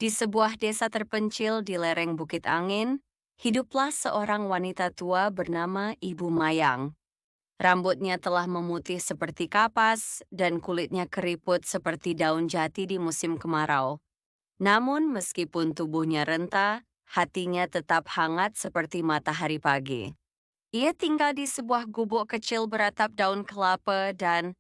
Di sebuah desa terpencil di lereng Bukit Angin, hiduplah seorang wanita tua bernama Ibu Mayang. Rambutnya telah memutih seperti kapas dan kulitnya keriput seperti daun jati di musim kemarau. Namun meskipun tubuhnya renta, hatinya tetap hangat seperti matahari pagi. Ia tinggal di sebuah gubuk kecil beratap daun kelapa dan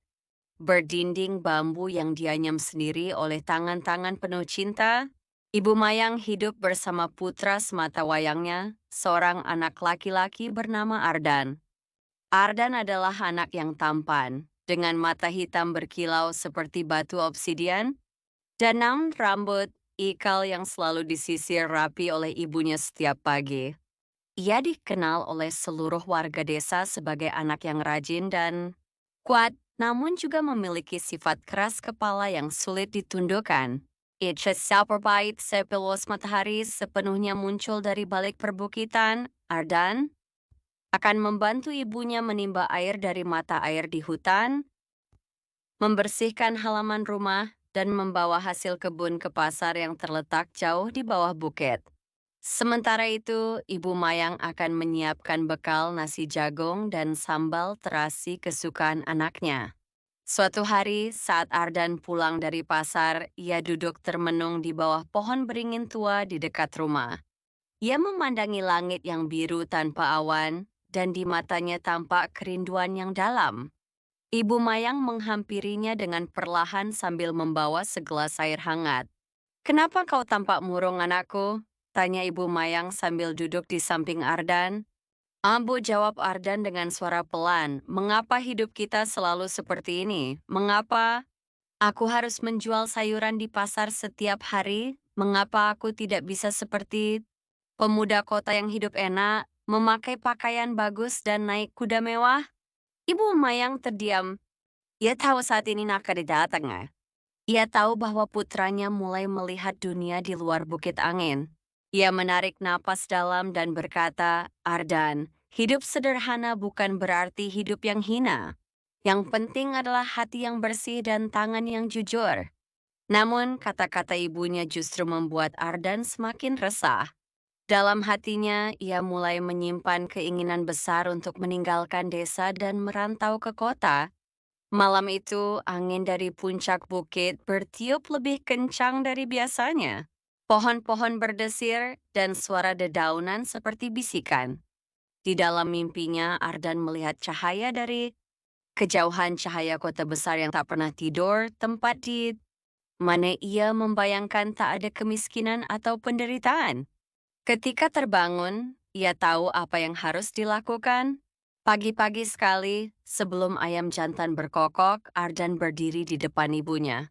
berdinding bambu yang dianyam sendiri oleh tangan-tangan penuh cinta. Ibu Mayang hidup bersama putra semata wayangnya, seorang anak laki-laki bernama Ardan. Ardan adalah anak yang tampan, dengan mata hitam berkilau seperti batu obsidian, dan rambut ikal yang selalu disisir rapi oleh ibunya setiap pagi. Ia dikenal oleh seluruh warga desa sebagai anak yang rajin dan kuat, namun juga memiliki sifat keras kepala yang sulit ditundukkan. Itcha Salperbait sepeluas matahari sepenuhnya muncul dari balik perbukitan, Ardan akan membantu ibunya menimba air dari mata air di hutan, membersihkan halaman rumah, dan membawa hasil kebun ke pasar yang terletak jauh di bawah bukit. Sementara itu, Ibu Mayang akan menyiapkan bekal nasi jagung dan sambal terasi kesukaan anaknya. Suatu hari, saat Ardan pulang dari pasar, ia duduk termenung di bawah pohon beringin tua di dekat rumah. Ia memandangi langit yang biru tanpa awan, dan di matanya tampak kerinduan yang dalam. Ibu Mayang menghampirinya dengan perlahan sambil membawa segelas air hangat. "Kenapa kau tampak murung, anakku?" tanya Ibu Mayang sambil duduk di samping Ardan. "Ambu," jawab Ardan dengan suara pelan. "Mengapa hidup kita selalu seperti ini? Mengapa aku harus menjual sayuran di pasar setiap hari? Mengapa aku tidak bisa seperti pemuda kota yang hidup enak, memakai pakaian bagus dan naik kuda mewah?" Ibu Mayang terdiam. Ia tahu saat ini Naka datang. Ia tahu bahwa putranya mulai melihat dunia di luar Bukit Angin. Ia menarik napas dalam dan berkata, "Ardan, hidup sederhana bukan berarti hidup yang hina. Yang penting adalah hati yang bersih dan tangan yang jujur." Namun, kata-kata ibunya justru membuat Ardan semakin resah. Dalam hatinya, ia mulai menyimpan keinginan besar untuk meninggalkan desa dan merantau ke kota. Malam itu, angin dari puncak bukit bertiup lebih kencang dari biasanya. Pohon-pohon berdesir dan suara dedaunan seperti bisikan. Di dalam mimpinya, Ardan melihat cahaya dari kejauhan, cahaya kota besar yang tak pernah tidur, tempat di mana ia membayangkan tak ada kemiskinan atau penderitaan. Ketika terbangun, ia tahu apa yang harus dilakukan. Pagi-pagi sekali, sebelum ayam jantan berkokok, Ardan berdiri di depan ibunya.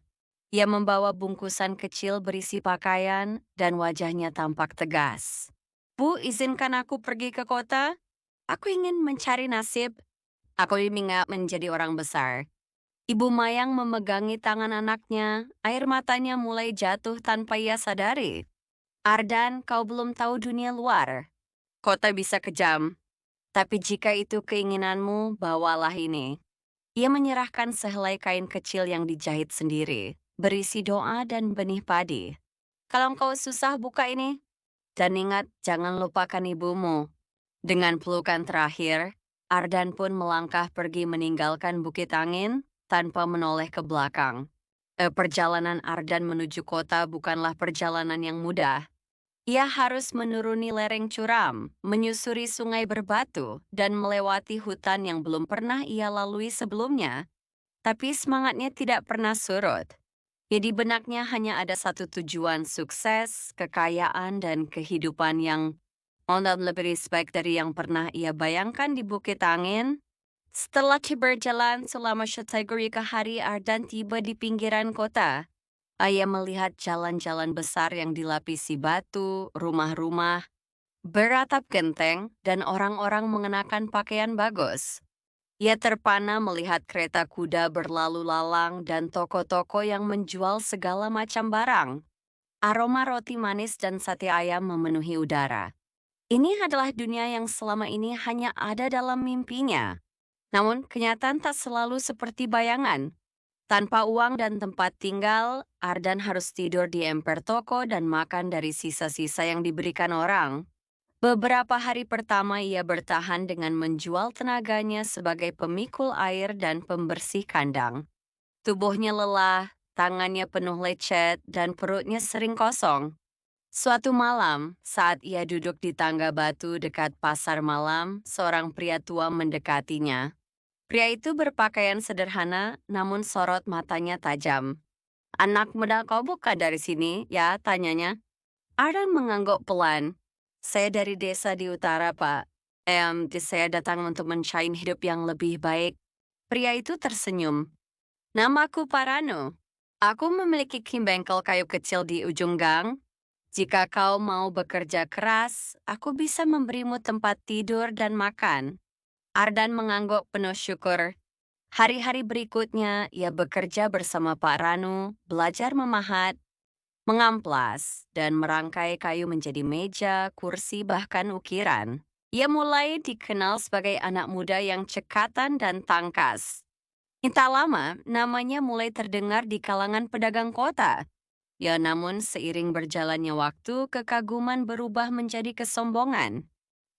Ia membawa bungkusan kecil berisi pakaian dan wajahnya tampak tegas. "Bu, izinkan aku pergi ke kota. Aku ingin mencari nasib. Aku ingin menjadi orang besar." Ibu Mayang memegangi tangan anaknya, air matanya mulai jatuh tanpa ia sadari. "Ardan, kau belum tahu dunia luar. Kota bisa kejam. Tapi jika itu keinginanmu, bawalah ini." Ia menyerahkan sehelai kain kecil yang dijahit sendiri, berisi doa dan benih padi. "Kalau engkau susah, buka ini. Dan ingat, jangan lupakan ibumu." Dengan pelukan terakhir, Ardan pun melangkah pergi meninggalkan Bukit Angin tanpa menoleh ke belakang. Perjalanan Ardan menuju kota bukanlah perjalanan yang mudah. Ia harus menuruni lereng curam, menyusuri sungai berbatu, dan melewati hutan yang belum pernah ia lalui sebelumnya. Tapi semangatnya tidak pernah surut. Di benaknya hanya ada satu tujuan: sukses, kekayaan, dan kehidupan yang lebih respect dari yang pernah ia bayangkan di Bukit Angin. Setelah berjalan selama 3 hari, Ardan tiba di pinggiran kota. Ia melihat jalan-jalan besar yang dilapisi batu, rumah-rumah, beratap genteng, dan orang-orang mengenakan pakaian bagus. Ia terpana melihat kereta kuda berlalu lalang dan toko-toko yang menjual segala macam barang. Aroma roti manis dan sate ayam memenuhi udara. Ini adalah dunia yang selama ini hanya ada dalam mimpinya. Namun kenyataan tak selalu seperti bayangan. Tanpa uang dan tempat tinggal, Ardan harus tidur di emper toko dan makan dari sisa-sisa yang diberikan orang. Beberapa hari pertama ia bertahan dengan menjual tenaganya sebagai pemikul air dan pembersih kandang. Tubuhnya lelah, tangannya penuh lecet, dan perutnya sering kosong. Suatu malam, saat ia duduk di tangga batu dekat pasar malam, seorang pria tua mendekatinya. Pria itu berpakaian sederhana, namun sorot matanya tajam. "Anak muda kau bukan dari sini, ya?" tanyanya. Ardan mengangguk pelan. "Saya dari desa di utara, Pak. Saya datang untuk mencari hidup yang lebih baik." Pria itu tersenyum. "Namaku Parano. Aku memiliki bengkel kayu kecil di ujung gang. Jika kau mau bekerja keras, aku bisa memberimu tempat tidur dan makan." Ardan mengangguk penuh syukur. Hari-hari berikutnya, ia bekerja bersama Pak Ranu, belajar memahat, mengamplas, dan merangkai kayu menjadi meja, kursi, bahkan ukiran. Ia mulai dikenal sebagai anak muda yang cekatan dan tangkas. Tak lama, namanya mulai terdengar di kalangan pedagang kota. Ya, namun seiring berjalannya waktu, kekaguman berubah menjadi kesombongan.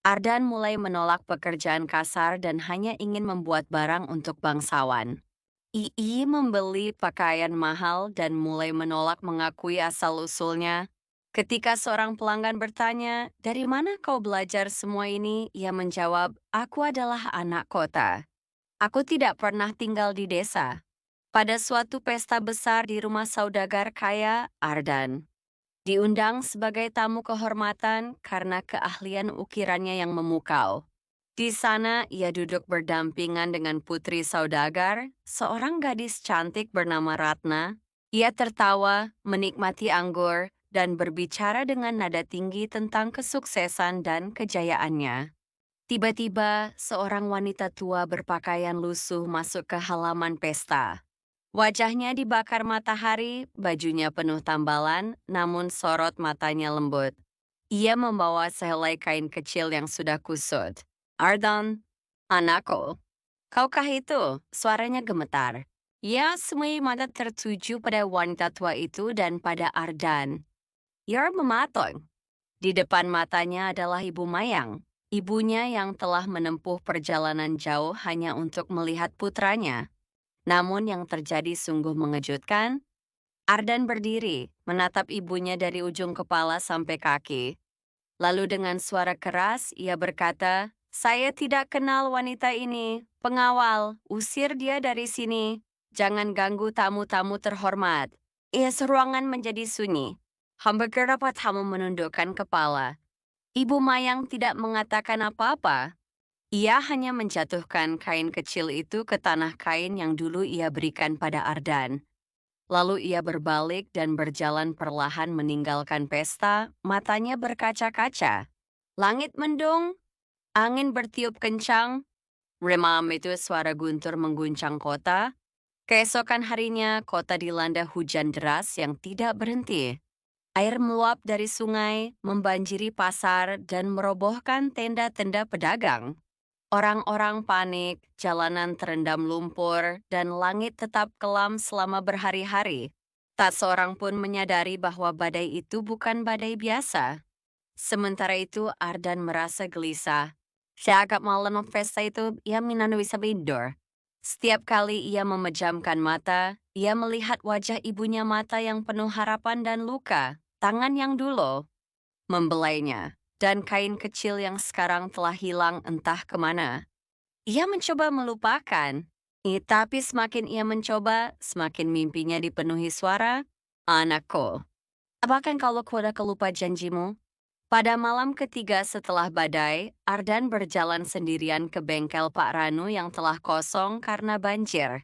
Ardan mulai menolak pekerjaan kasar dan hanya ingin membuat barang untuk bangsawan. II membeli pakaian mahal dan mulai menolak mengakui asal-usulnya. Ketika seorang pelanggan bertanya, "Dari mana kau belajar semua ini?" Ia menjawab, "Aku adalah anak kota. Aku tidak pernah tinggal di desa." Pada suatu pesta besar di rumah saudagar kaya, Ardan diundang sebagai tamu kehormatan karena keahlian ukirannya yang memukau. Di sana, ia duduk berdampingan dengan putri saudagar, seorang gadis cantik bernama Ratna. Ia tertawa, menikmati anggur, dan berbicara dengan nada tinggi tentang kesuksesan dan kejayaannya. Tiba-tiba, seorang wanita tua berpakaian lusuh masuk ke halaman pesta. Wajahnya dibakar matahari, bajunya penuh tambalan, namun sorot matanya lembut. Ia membawa sehelai kain kecil yang sudah kusut. "Ardan, anakku, kaukah itu?" Suaranya gemetar. Ya, semua mata tertuju pada wanita tua itu dan pada Ardan. Ia mematung. Di depan matanya adalah Ibu Mayang, ibunya yang telah menempuh perjalanan jauh hanya untuk melihat putranya. Namun yang terjadi sungguh mengejutkan. Ardan berdiri, menatap ibunya dari ujung kepala sampai kaki. Lalu dengan suara keras, ia berkata, "Saya tidak kenal wanita ini. Pengawal, usir dia dari sini. Jangan ganggu tamu-tamu terhormat." Ruangan menjadi sunyi. Beberapa tamu menundukkan kepala. Ibu Mayang tidak mengatakan apa-apa. Ia hanya menjatuhkan kain kecil itu ke tanah kain yang dulu ia berikan pada Ardan. Lalu ia berbalik dan berjalan perlahan meninggalkan pesta, matanya berkaca-kaca. Langit mendung, angin bertiup kencang, remam itu suara guntur mengguncang kota. Keesokan harinya, kota dilanda hujan deras yang tidak berhenti. Air meluap dari sungai, membanjiri pasar, dan merobohkan tenda-tenda pedagang. Orang-orang panik, jalanan terendam lumpur, dan langit tetap kelam selama berhari-hari. Tak seorang pun menyadari bahwa badai itu bukan badai biasa. Sementara itu, Ardan merasa gelisah. Sejak malam pesta itu, ia minano bisa tidur. Setiap kali ia memejamkan mata, ia melihat wajah ibunya mata yang penuh harapan dan luka, tangan yang dulu membelainya, dan kain kecil yang sekarang telah hilang entah kemana. Ia mencoba melupakan, tapi semakin ia mencoba, semakin mimpinya dipenuhi suara, "Anakku, apakah kau sudah kelupa janjimu?" Pada malam ketiga setelah badai, Ardan berjalan sendirian ke bengkel Pak Ranu yang telah kosong karena banjir.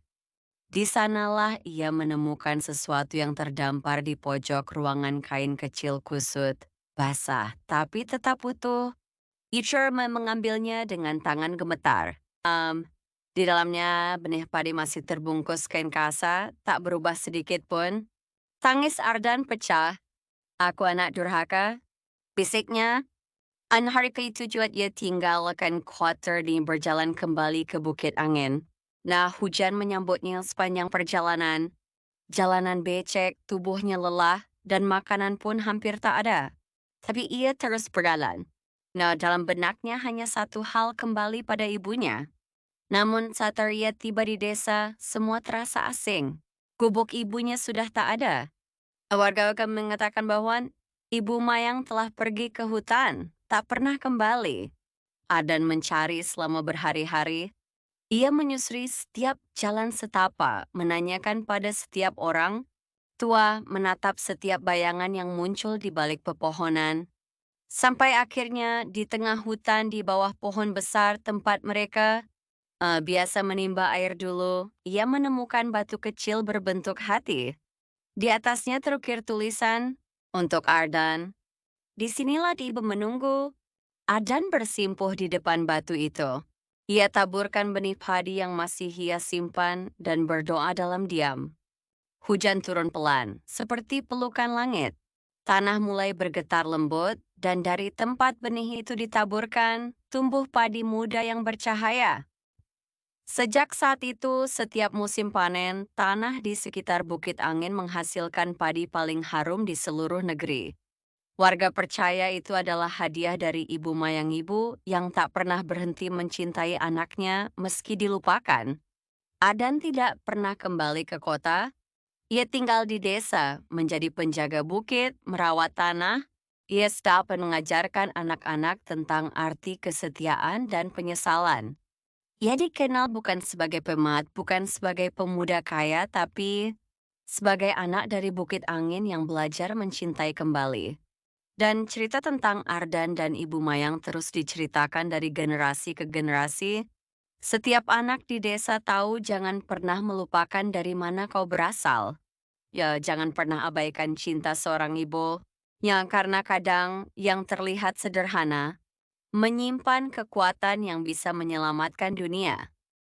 Di sanalah ia menemukan sesuatu yang terdampar di pojok ruangan kain kecil kusut, basah tapi tetap utuh. Itcher mengambilnya dengan tangan gemetar. Di dalamnya benih padi masih terbungkus kain kasa, tak berubah sedikit pun. Tangis Ardan pecah. "Aku anak durhaka," bisiknya. Hari ke-7 ia tinggalkan quarter dan berjalan kembali ke Bukit Angin. Nah, hujan menyambutnya sepanjang perjalanan. Jalanan becek, tubuhnya lelah, dan makanan pun hampir tak ada. Tapi ia terus berjalan. Nah, dalam benaknya hanya satu hal kembali pada ibunya. Namun saat Arya tiba di desa, semua terasa asing. Gubuk ibunya sudah tak ada. Warga mengatakan bahwa Ibu Mayang telah pergi ke hutan, tak pernah kembali. Adan mencari selama berhari-hari. Ia menyusuri setiap jalan setapak, menanyakan pada setiap orang tua, menatap setiap bayangan yang muncul di balik pepohonan. Sampai akhirnya di tengah hutan di bawah pohon besar tempat mereka biasa menimba air dulu, ia menemukan batu kecil berbentuk hati. Di atasnya terukir tulisan, untuk Ardan. Disinilah ibu menunggu. Ardan bersimpuh di depan batu itu. Ia taburkan benih padi yang masih ia simpan dan berdoa dalam diam. Hujan turun pelan, seperti pelukan langit. Tanah mulai bergetar lembut, dan dari tempat benih itu ditaburkan, tumbuh padi muda yang bercahaya. Sejak saat itu, setiap musim panen, tanah di sekitar Bukit Angin menghasilkan padi paling harum di seluruh negeri. Warga percaya itu adalah hadiah dari Ibu Mayang Ibu yang tak pernah berhenti mencintai anaknya meski dilupakan. Adan tidak pernah kembali ke kota. Ia tinggal di desa, menjadi penjaga bukit, merawat tanah. Ia sedang mengajarkan anak-anak tentang arti kesetiaan dan penyesalan. Ia dikenal bukan sebagai pemat, bukan sebagai pemuda kaya, tapi sebagai anak dari Bukit Angin yang belajar mencintai kembali. Dan cerita tentang Ardan dan Ibu Mayang terus diceritakan dari generasi ke generasi. Setiap anak di desa tahu jangan pernah melupakan dari mana kau berasal. Ya, jangan pernah abaikan cinta seorang ibu. Yang karena kadang yang terlihat sederhana, menyimpan kekuatan yang bisa menyelamatkan dunia.